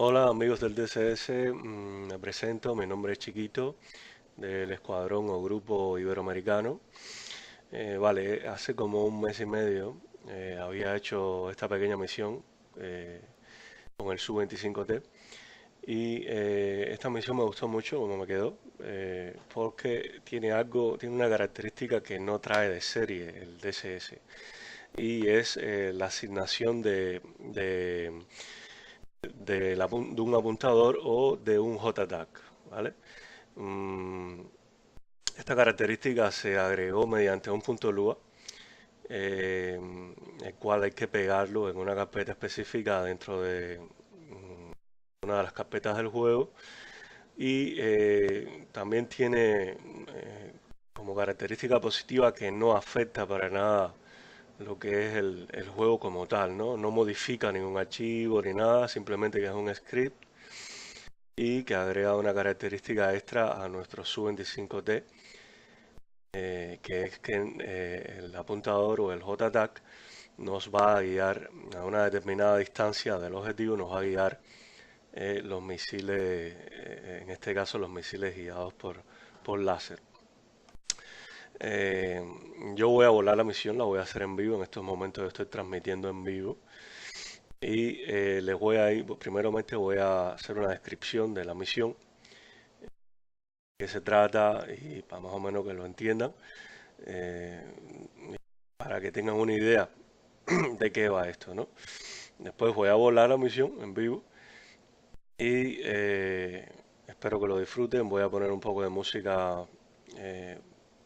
Hola amigos del DCS, me presento, mi nombre es Chiquito del escuadrón o grupo iberoamericano. Vale, hace como un mes y medio había hecho esta pequeña misión eh, con el Su-25T y esta misión me gustó mucho como me quedó porque tiene una característica que no trae de serie el DCS y es la asignación de un apuntador o de un JTAC, ¿vale? Mm, Esta característica se agregó mediante un punto Lua, el cual hay que pegarlo en una carpeta específica dentro de una de las carpetas del juego y también tiene como característica positiva que no afecta para nada lo que es el juego como tal, ¿no? No modifica ningún archivo ni nada, simplemente que es un script y que agrega una característica extra a nuestro Su-25T, que es que el apuntador o el JTAC nos va a guiar a una determinada distancia del objetivo, nos va a guiar los misiles, en este caso los misiles guiados por láser. Eh, yo voy a volar la misión, la voy a hacer en vivo, en estos momentos estoy transmitiendo en vivo y les voy a ir, primeramente voy a hacer una descripción de la misión, qué se trata y para más o menos que lo entiendan, eh, para que tengan una idea de qué va esto, ¿no? Después voy a volar la misión en vivo y espero que lo disfruten. Voy a poner un poco de música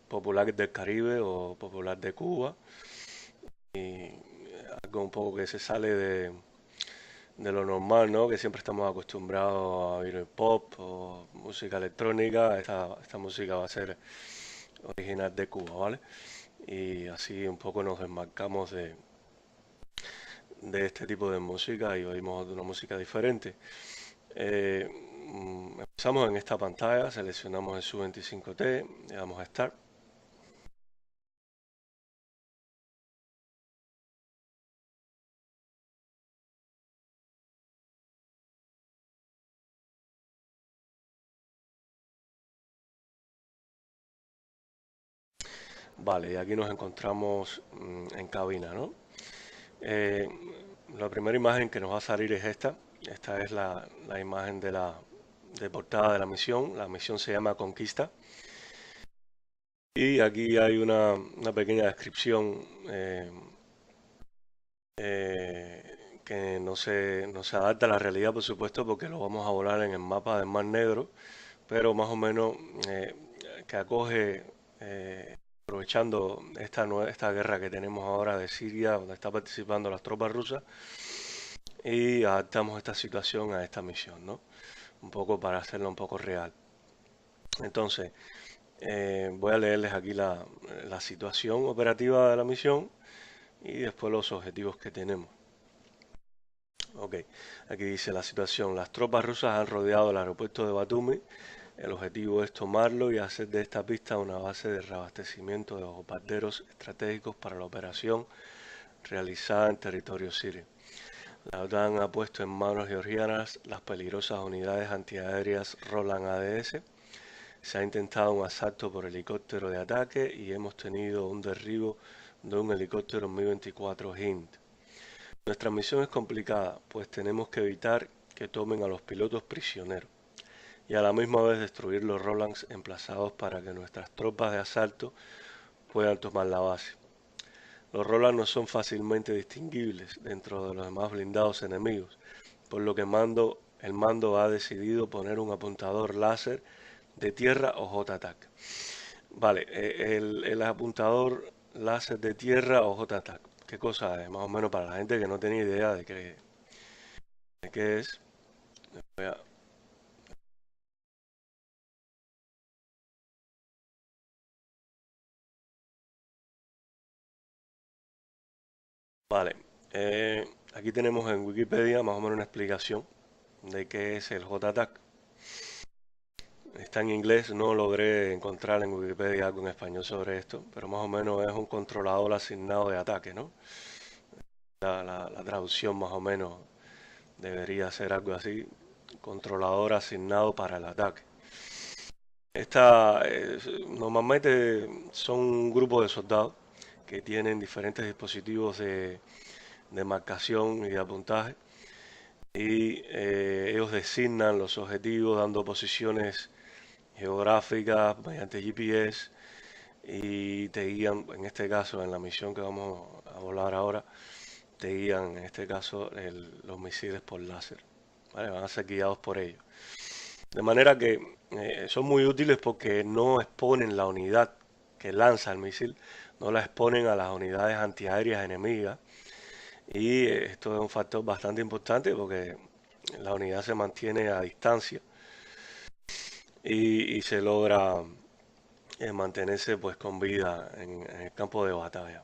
popular del Caribe o popular de Cuba y algo un poco que se sale de lo normal, ¿no? Que siempre estamos acostumbrados a oír el pop o música electrónica. Esta música va a ser original de Cuba, ¿vale? Y así un poco nos desmarcamos de este tipo de música y oímos una música diferente. Eh, Empezamos en esta pantalla, seleccionamos el Su-25T, le damos a Start. Vale, y aquí nos encontramos en cabina, ¿no? Eh, la primera imagen que nos va a salir es esta. Esta es la imagen de portada de la misión. La misión se llama Conquista. Y aquí hay una pequeña descripción que no se adapta a la realidad, por supuesto, porque lo vamos a volar en el mapa del Mar Negro, pero más o menos eh, que acoge, aprovechando esta guerra que tenemos ahora de Siria, donde están participando las tropas rusas, y adaptamos esta situación a esta misión, ¿no? Un poco para hacerla un poco real. Entonces, voy a leerles aquí la situación operativa de la misión y después los objetivos que tenemos. Ok, aquí dice la situación. Las tropas rusas han rodeado el aeropuerto de Batumi. El objetivo es tomarlo y hacer de esta pista una base de reabastecimiento de bombarderos estratégicos para la operación realizada en territorio sirio. La OTAN ha puesto en manos georgianas las peligrosas unidades antiaéreas Roland ADS. Se ha intentado un asalto por helicóptero de ataque y hemos tenido un derribo de un helicóptero Mi-24 Hind. Nuestra misión es complicada, pues tenemos que evitar que tomen a los pilotos prisioneros y a la misma vez destruir los Rolands emplazados para que nuestras tropas de asalto puedan tomar la base. Los Rolands no son fácilmente distinguibles dentro de los demás blindados enemigos, por lo que el mando ha decidido poner un apuntador láser de tierra o JTAC. Vale, el apuntador láser de tierra o JTAC, ¿qué cosa es? Más o menos para la gente que no tiene idea de qué es. Voy a- Vale, aquí tenemos en Wikipedia más o menos una explicación de qué es el JTAC. Está en inglés, no logré encontrar en Wikipedia algo en español sobre esto, pero más o menos es un controlador asignado de ataque, ¿no? La traducción más o menos debería ser algo así. controlador asignado para el ataque. Normalmente son un grupo de soldados que tienen diferentes dispositivos de marcación y de apuntaje y ellos designan los objetivos dando posiciones geográficas mediante GPS y te guían, en este caso en la misión que vamos a volar ahora, te guían en este caso los misiles por láser, ¿vale? Van a ser guiados por ellos. De manera que son muy útiles porque no exponen la unidad que lanza el misil, no la exponen a las unidades antiaéreas enemigas. Y esto es un factor bastante importante porque la unidad se mantiene a distancia y se logra mantenerse pues con vida en el campo de batalla.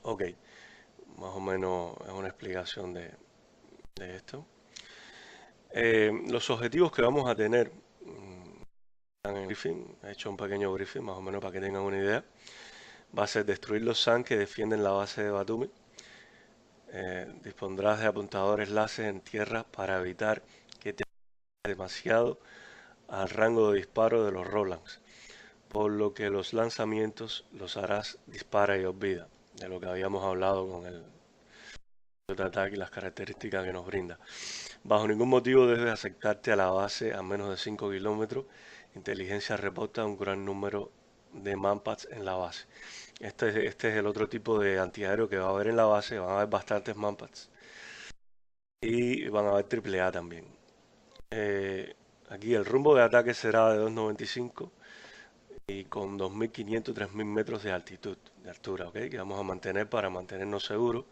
Ok, más o menos es una explicación de esto. Los objetivos que vamos a tener están en el briefing, he hecho un pequeño briefing más o menos para que tengan una idea. Va a ser destruir los SAN que defienden la base de Batumi. Dispondrás de apuntadores láser en tierra para evitar que te demasiado al rango de disparo de los Rolands, por lo que los lanzamientos los harás dispara y olvida, de lo que habíamos hablado con el ataque y las características que nos brinda. Bajo ningún motivo debes acercarte a la base a menos de 5 kilómetros. Inteligencia reporta un gran número de manpads en la base. Este es el otro tipo de antiaéreo que va a haber en la base. Van a haber bastantes manpads y van a haber triple A también. Aquí el rumbo de ataque será de 295 y con 2.500 3.000 metros de altitud, de altura, ¿ok? Que vamos a mantener para mantenernos seguros.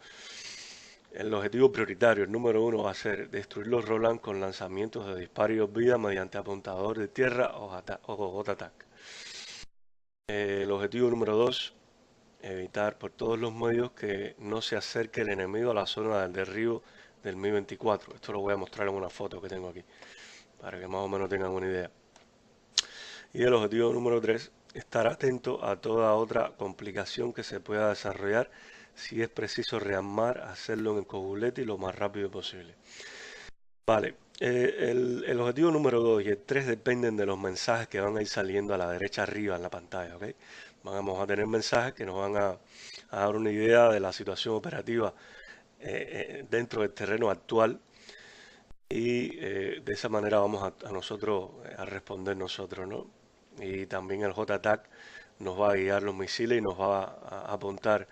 El objetivo prioritario, el número uno, va a ser destruir los Roland con lanzamientos de disparo y olvida mediante apuntador de tierra o J-Attack. El objetivo número dos, evitar por todos los medios que no se acerque el enemigo a la zona del derribo del Mi-24. Esto lo voy a mostrar en una foto que tengo aquí, para que más o menos tengan una idea. Y el objetivo número 3, estar atento a toda otra complicación que se pueda desarrollar. Si es preciso rearmar, hacerlo en el cojulete y lo más rápido posible. Vale, el objetivo número 2 y el 3 dependen de los mensajes que van a ir saliendo a la derecha arriba en la pantalla, ¿ok? Vamos a tener mensajes que nos van a dar una idea de la situación operativa dentro del terreno actual y de esa manera vamos a nosotros a responder nosotros, ¿no? Y también el J-Attack nos va a guiar los misiles y nos va a apuntar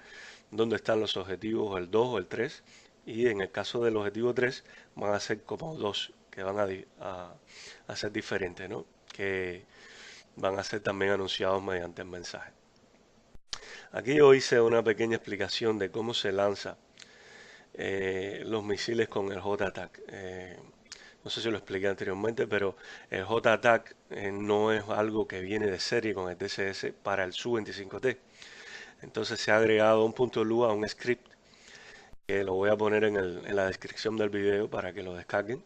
dónde están los objetivos, el 2 o el 3. Y en el caso del objetivo 3 van a ser como dos que van a ser diferentes, ¿no? Que van a ser también anunciados mediante el mensaje. Aquí yo hice una pequeña explicación de cómo se lanza los misiles con el J-Attack. No sé si lo expliqué anteriormente, pero el J-Attack no es algo que viene de serie con el DCS para el Su-25T. Entonces se ha agregado un punto lua a un script que lo voy a poner en la descripción del video para que lo descarguen.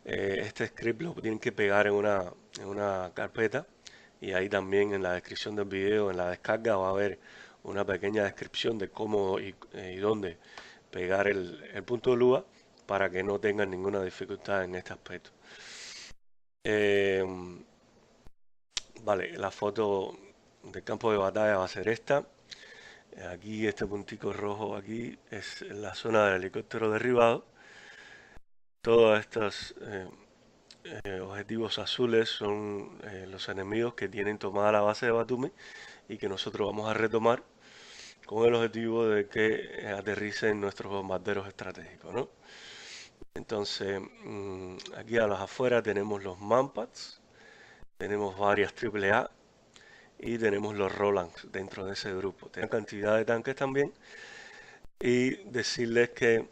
Este script lo tienen que pegar en una carpeta y ahí también en la descripción del video, en la descarga, va a haber una pequeña descripción de cómo y dónde pegar el punto lua para que no tengan ninguna dificultad en este aspecto. Vale, la foto del campo de batalla va a ser esta. Aquí este puntico rojo aquí es la zona del helicóptero derribado. Todos estos objetivos azules son los enemigos que tienen tomada la base de Batumi y que nosotros vamos a retomar con el objetivo de que aterricen nuestros bombarderos estratégicos, ¿no? Entonces, aquí a las afueras tenemos los Manpads, tenemos varias AAA y tenemos los Rolands dentro de ese grupo. Tienen cantidad de tanques también y decirles que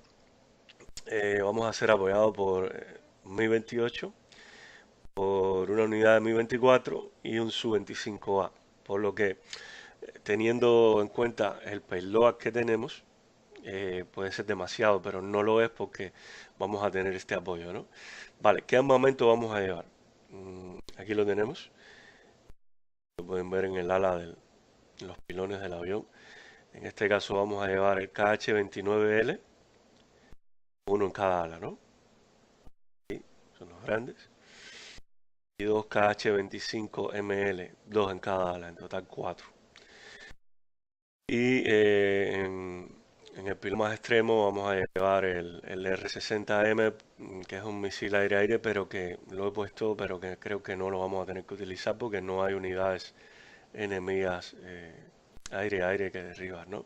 vamos a ser apoyados por Mi-28, por una unidad de Mi-24 y un Su-25A, por lo que teniendo en cuenta el payload que tenemos, puede ser demasiado, pero no lo es porque vamos a tener este apoyo, ¿no? Vale, ¿qué armamento vamos a llevar? Aquí lo tenemos. Lo pueden ver en el ala de los pilones del avión. En este caso vamos a llevar el KH-29L, uno en cada ala, ¿no? son los grandes, y dos KH-25ML, dos en cada ala, en total 4. Y en el piloto más extremo vamos a llevar el R-60M, que es un misil aire-aire, pero que lo he puesto, pero que creo que no lo vamos a tener que utilizar porque no hay unidades enemigas aire-aire que derribar, ¿no?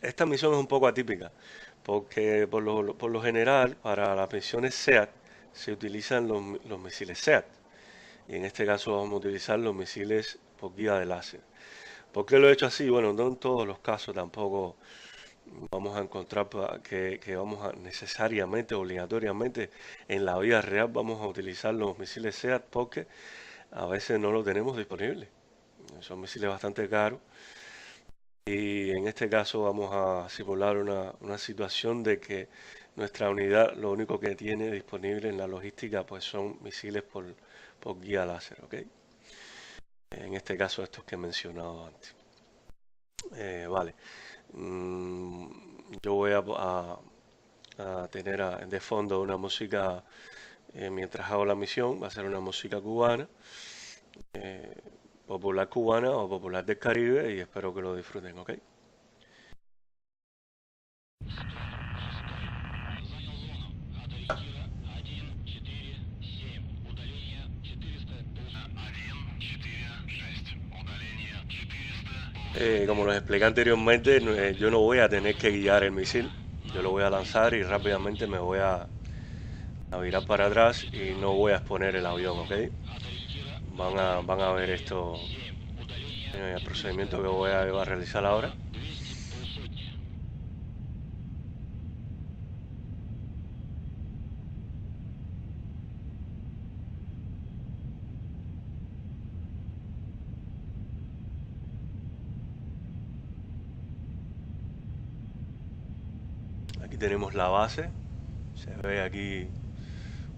Esta misión es un poco atípica, porque por lo general para las misiones SEAD se utilizan los misiles SEAD, y en este caso vamos a utilizar los misiles por guía de láser. ¿Por qué lo he hecho así? Bueno, no en todos los casos tampoco vamos a encontrar que vamos a necesariamente, obligatoriamente, en la vida real vamos a utilizar los misiles SEAD, porque a veces no los tenemos disponibles. Son misiles bastante caros. Y en este caso vamos a simular una situación de que nuestra unidad lo único que tiene disponible en la logística pues son misiles por guía láser, ¿ok? En este caso estos que he mencionado antes. Vale. Yo voy a tener de fondo una música mientras hago la misión. Va a ser una música cubana. Popular cubana o popular del Caribe, y espero que lo disfruten, ¿ok? Como les expliqué anteriormente, yo no voy a tener que guiar el misil. Yo lo voy a lanzar y rápidamente me voy a virar para atrás y no voy a exponer el avión, ¿ok? Van a ver esto en el procedimiento que voy a realizar ahora. Aquí tenemos la base. Se ve aquí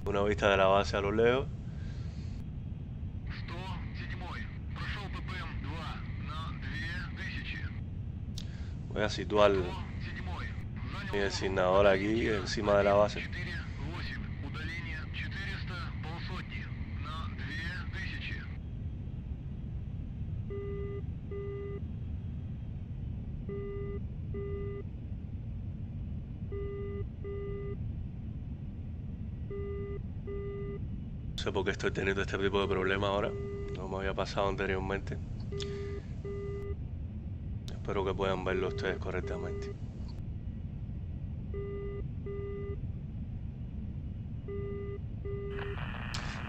una vista de la base a lo lejos. Voy a situar mi designador aquí encima de la base. No sé por qué estoy teniendo este tipo de problema ahora. No me había pasado anteriormente. Espero que puedan verlo ustedes correctamente.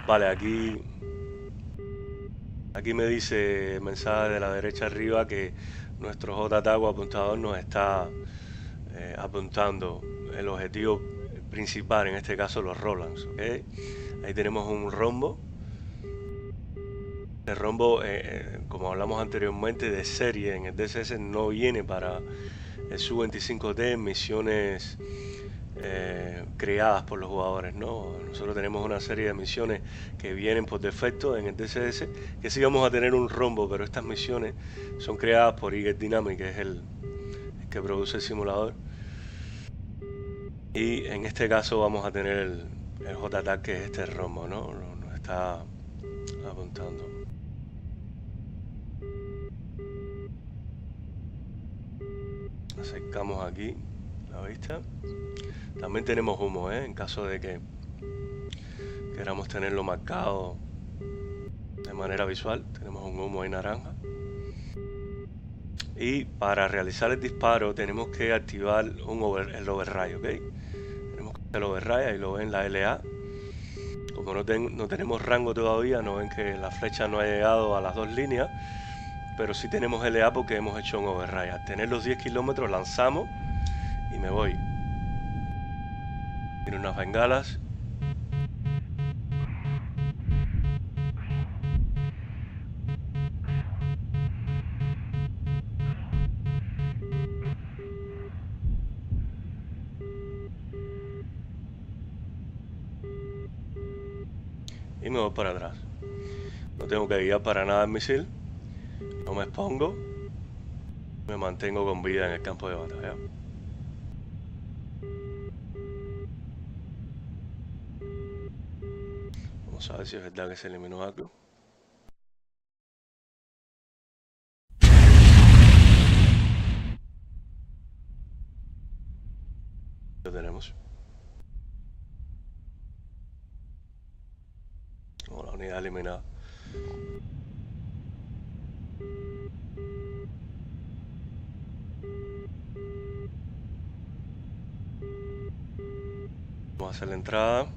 Vale, aquí me dice el mensaje de la derecha arriba que nuestro JTAC apuntador nos está apuntando el objetivo principal, en este caso los Rolands, ¿okay? Ahí tenemos un rombo. El rombo, como hablamos anteriormente, de serie en el DCS no viene para el Su-25T en misiones creadas por los jugadores, ¿no? Nosotros tenemos una serie de misiones que vienen por defecto en el DCS, que sí vamos a tener un rombo, pero estas misiones son creadas por Eagle Dynamics, que es el que produce el simulador. Y en este caso vamos a tener el JTAC, que es este rombo, ¿no? Nos está apuntando. Acercamos aquí la vista. También tenemos humo, en caso de que queramos tenerlo marcado de manera visual. Tenemos un humo ahí naranja. Y para realizar el disparo tenemos que activar el override, ¿ok? Tenemos que hacer el override, ahí lo ven, la LA. Como no tenemos rango todavía, no ven que la flecha no ha llegado a las dos líneas, pero sí tenemos LA porque hemos hecho un override. Al tener los 10 kilómetros lanzamos y me voy. Tiene unas bengalas. Y me voy para atrás. No tengo que guiar para nada el misil. No me expongo. Me mantengo con vida en el campo de batalla. Vamos a ver si es verdad que se eliminó algo. Lo tenemos. Como la unidad eliminada. Vamos a hacer la entrada.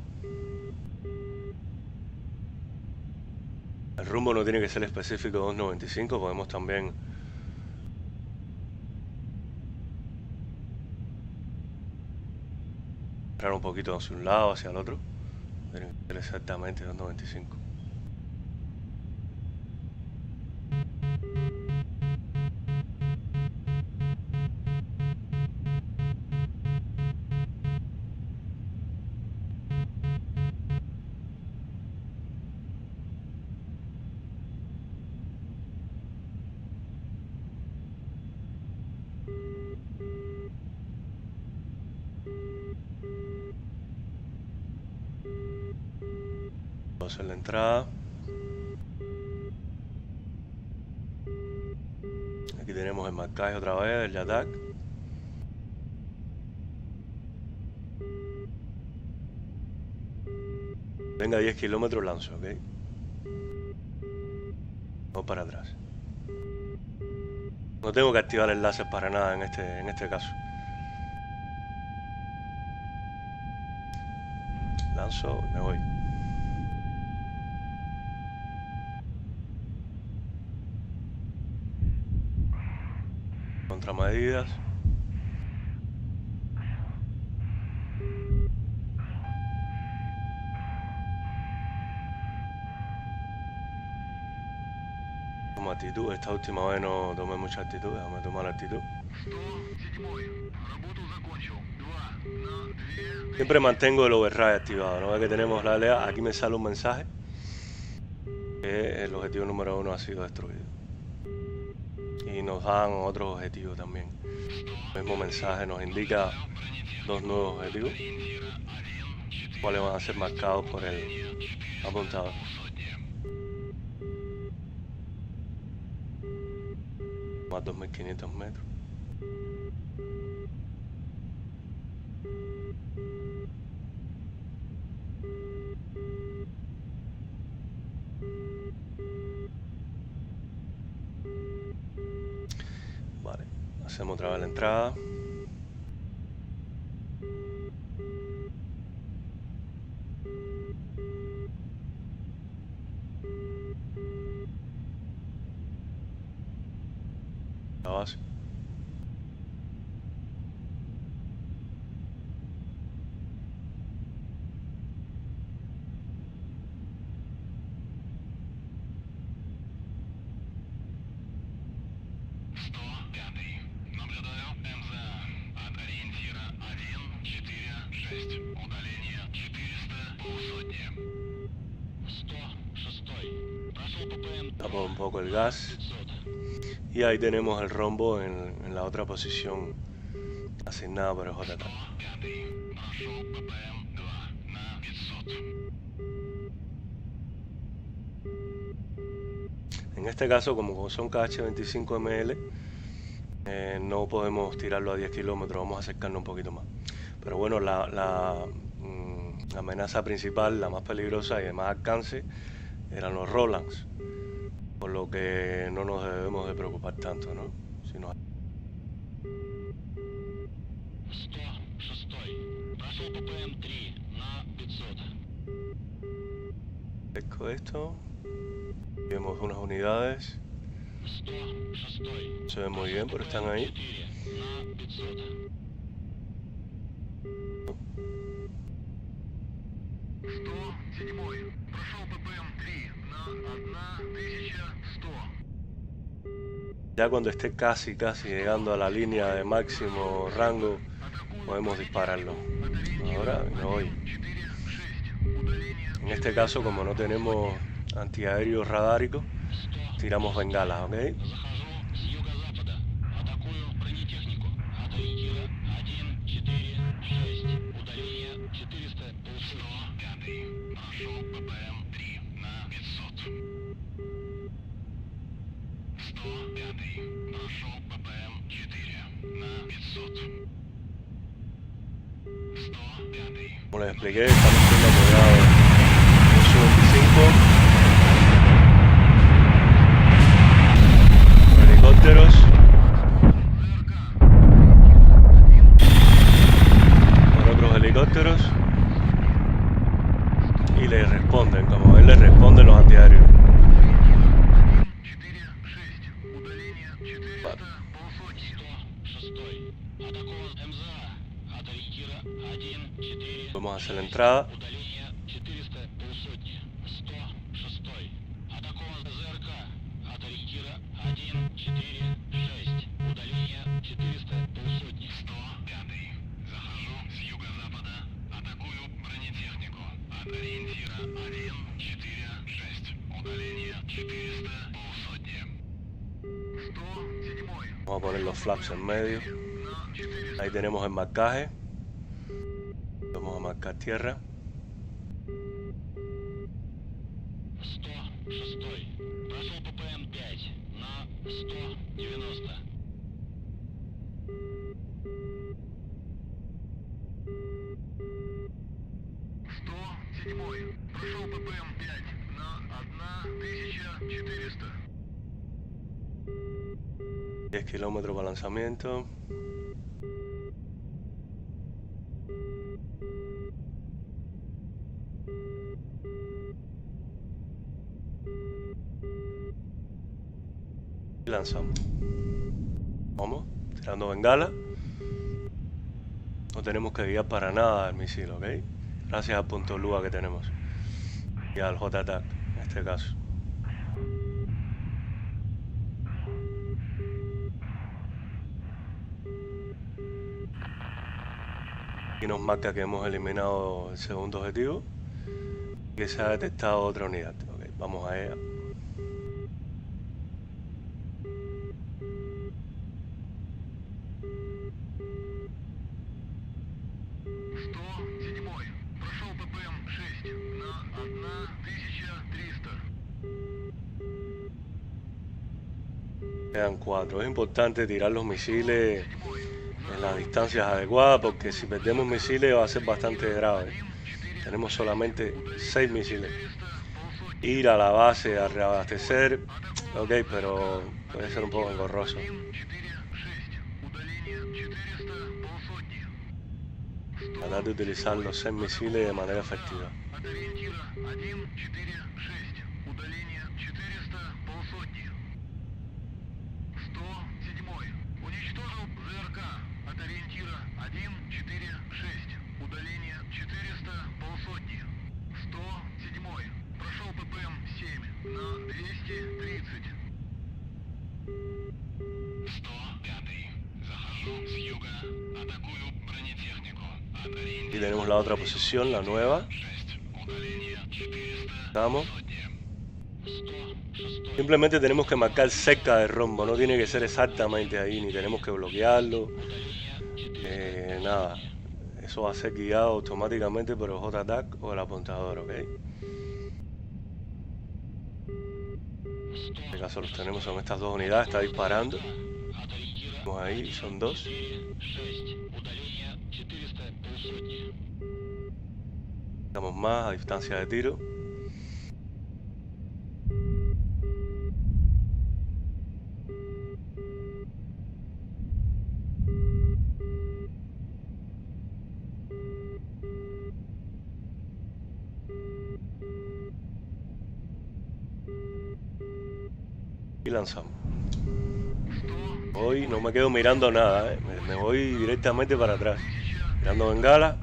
El rumbo no tiene que ser específico 295, podemos también entrar un poquito hacia un lado, hacia el otro. Tiene que ser exactamente 295. Vamos a hacer la entrada. Aquí tenemos el marcaje otra vez, el attack. Venga, 10 kilómetros lanzo, ¿ok? Vamos para atrás. No tengo que activar el láser para nada en este caso. Lanzo, me voy. Contramedidas. Toma actitud, esta última vez no tomé mucha actitud, déjame tomar actitud. Siempre mantengo el override activado, ¿no? Ve que tenemos la LA, aquí me sale un mensaje que el objetivo número 1 ha sido destruido. Y nos dan otros objetivos también. El mismo mensaje nos indica 2 nuevos objetivos, cuáles van a ser marcados por el apuntador. Más 2500 metros. Vale, hacemos otra vez la entrada. La base. Tapo un poco el gas. Y ahí tenemos el rombo en la otra posición asignada por el JK. En este caso, como son KH-25ML, no podemos tirarlo a 10 kilómetros, vamos a acercarnos un poquito más. Pero bueno, la amenaza principal, la más peligrosa y de más alcance, eran los Rolands. Por lo que no nos debemos de preocupar tanto, ¿no? Si nos... Pesco esto. Vemos unas unidades. Se ven muy bien, pero están ahí. Ya cuando esté casi llegando a la línea de máximo rango, podemos dispararlo. Ahora me voy. En este caso, como no tenemos antiaéreo radárico, tiramos bengalas, ¿ok? Como les expliqué, estamos siendo apoyados por Su-25, por helicópteros, por otros helicópteros, y le responden, como él le responden los antiaéreos. Vale. Vamos a hacer la entrada. Vamos a poner los flaps en medio. Ahí tenemos el marcaje. Vamos a marcar tierra. Прошел ППМ-5 на 1400. 10 kilómetros para lanzamiento. Y lanzamos. Vamos, tirando bengala. No tenemos que guiar para nada el misil, ¿ok? Gracias al punto Lua que tenemos. Y al JTAC, en este caso. Y nos marca que hemos eliminado el segundo objetivo. Y que se ha detectado otra unidad. Ok, vamos a ella. Прошел ППМ-6 на 1300. Quedan 4. Es importante tirar los misiles en las distancias adecuadas porque si perdemos misiles va a ser bastante grave. Tenemos solamente 6 misiles. Ir a la base a reabastecer, ok, pero puede ser un poco engorroso. Tratar de utilizar los 6 misiles de manera efectiva. Уничтожил ЗРК от ориентира 146. Удаление 400, полсотни. 107. Прошел ППМ-7 на 230. 105. Захожу с юга. Атакую бронетехнику. От ориентира Y tenemos la otra posición, la nueva. 6. Удаление 400. Vamos. Simplemente tenemos que marcar cerca del rombo, no tiene que ser exactamente ahí, ni tenemos que bloquearlo, nada. Eso va a ser guiado automáticamente por el JTAC o el apuntador, ¿ok? En este caso los tenemos, son estas dos unidades, está disparando. Vamos ahí, son 2. Estamos más a distancia de tiro. Y lanzamos. Hoy no me quedo mirando nada, me voy directamente para atrás, mirando bengala.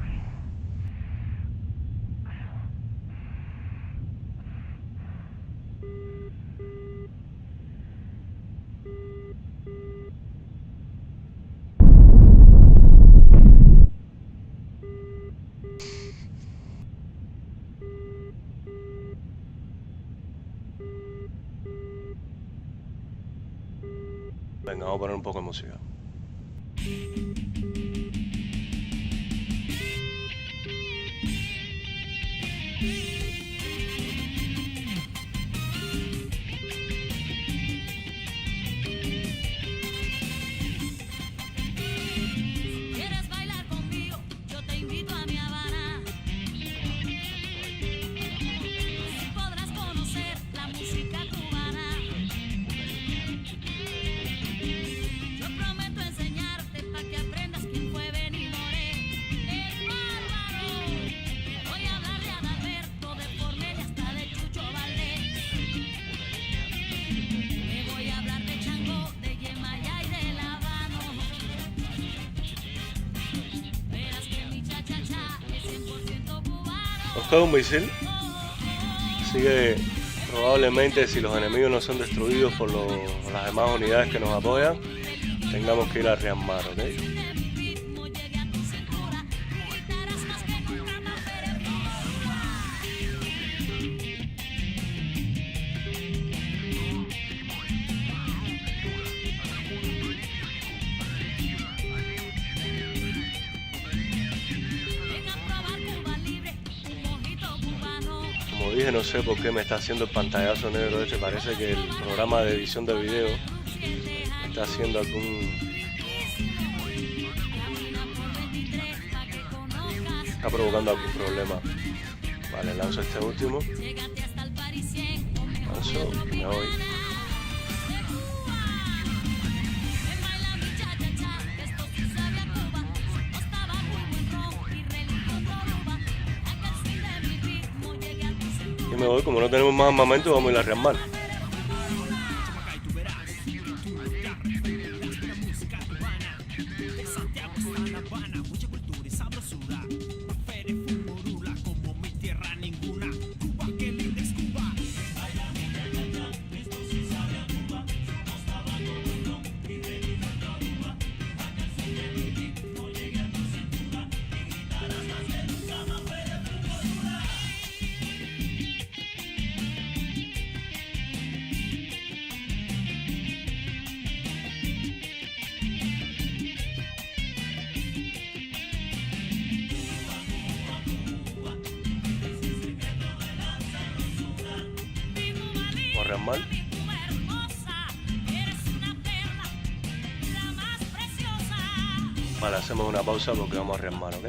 Venga, vamos a poner un poco de música. Nos queda un misil. Así que probablemente si los enemigos no son destruidos por las demás unidades que nos apoyan, tengamos que ir a rearmar, ¿ok? Como dije, no sé por qué me está haciendo el pantallazo negro este. Parece que el programa de edición de video está haciendo está provocando algún problema. Vale, lanzo este último. Lanzo y me voy. Y me voy, como no tenemos más armamento, vamos a ir a rearmar. Rearmar. Vale, hacemos una pausa porque vamos a rearmar, ¿ok?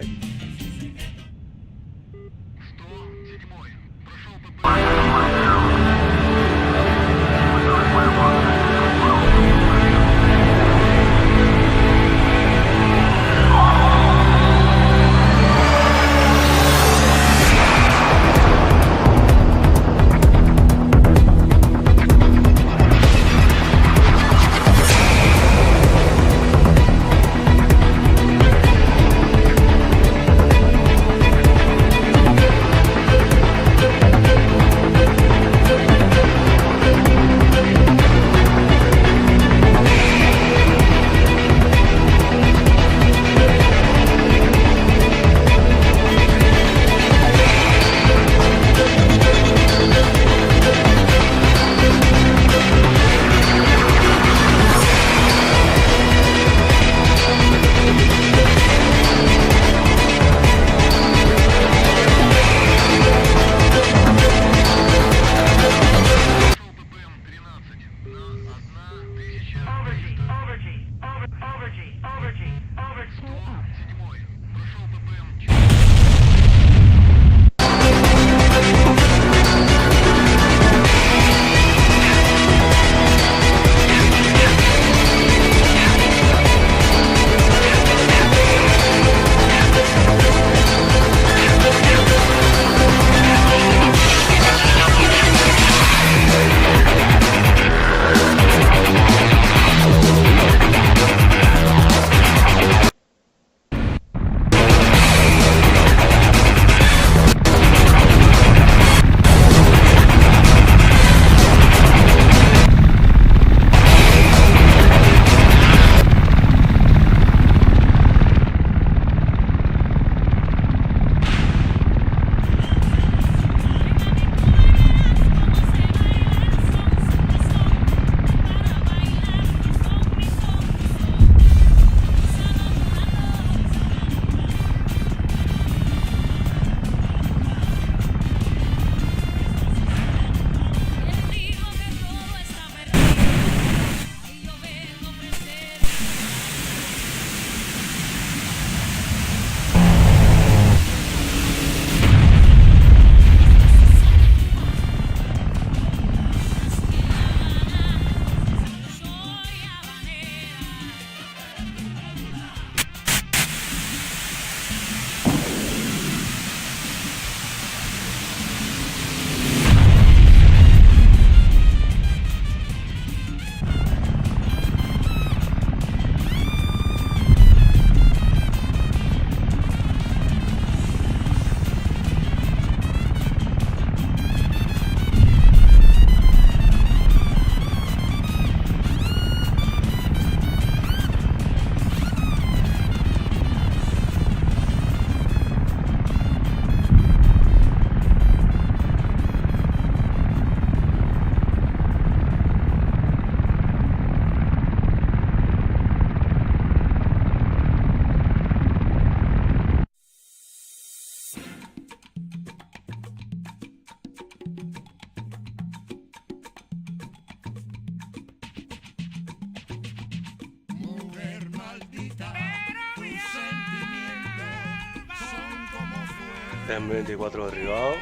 Este es el Mi-24 derribado.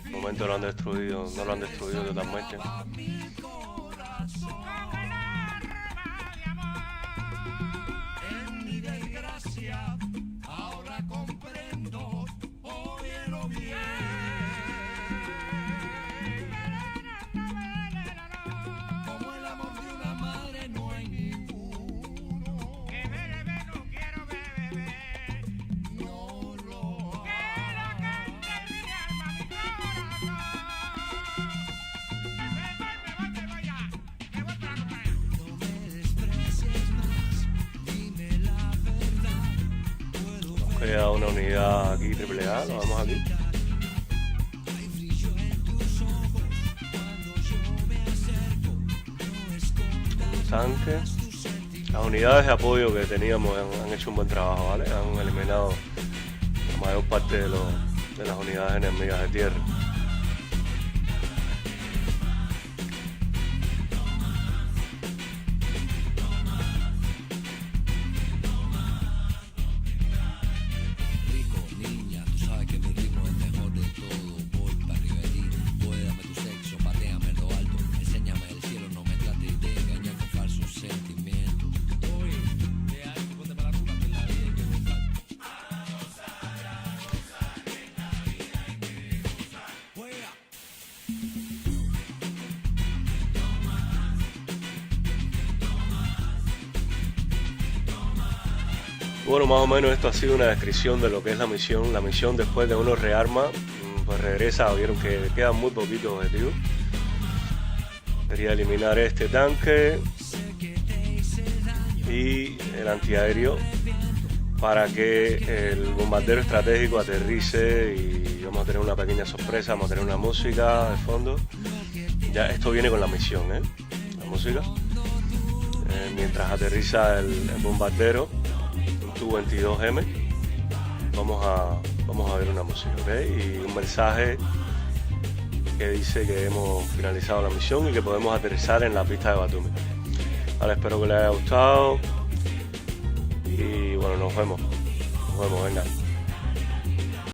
De momento lo han destruido, no lo han destruido totalmente. Queda una unidad aquí AAA, lo vemos aquí. Un tanque. Las unidades de apoyo que teníamos han hecho un buen trabajo, ¿vale? Han eliminado la mayor parte de las unidades enemigas de tierra. Bueno, más o menos esto ha sido una descripción de lo que es la misión. La misión, después de uno rearma, pues regresa. Vieron que quedan muy poquitos objetivos. Quería eliminar este tanque y el antiaéreo para que el bombardero estratégico aterrice y vamos a tener una pequeña sorpresa. Vamos a tener una música de fondo. Ya esto viene con la misión, la música. Mientras aterriza el bombardero Tu-22M, vamos a ver una música, ¿ok? Y un mensaje que dice que hemos finalizado la misión y que podemos aterrizar en la pista de Batumi. Vale, espero que les haya gustado y bueno, nos vemos, venga.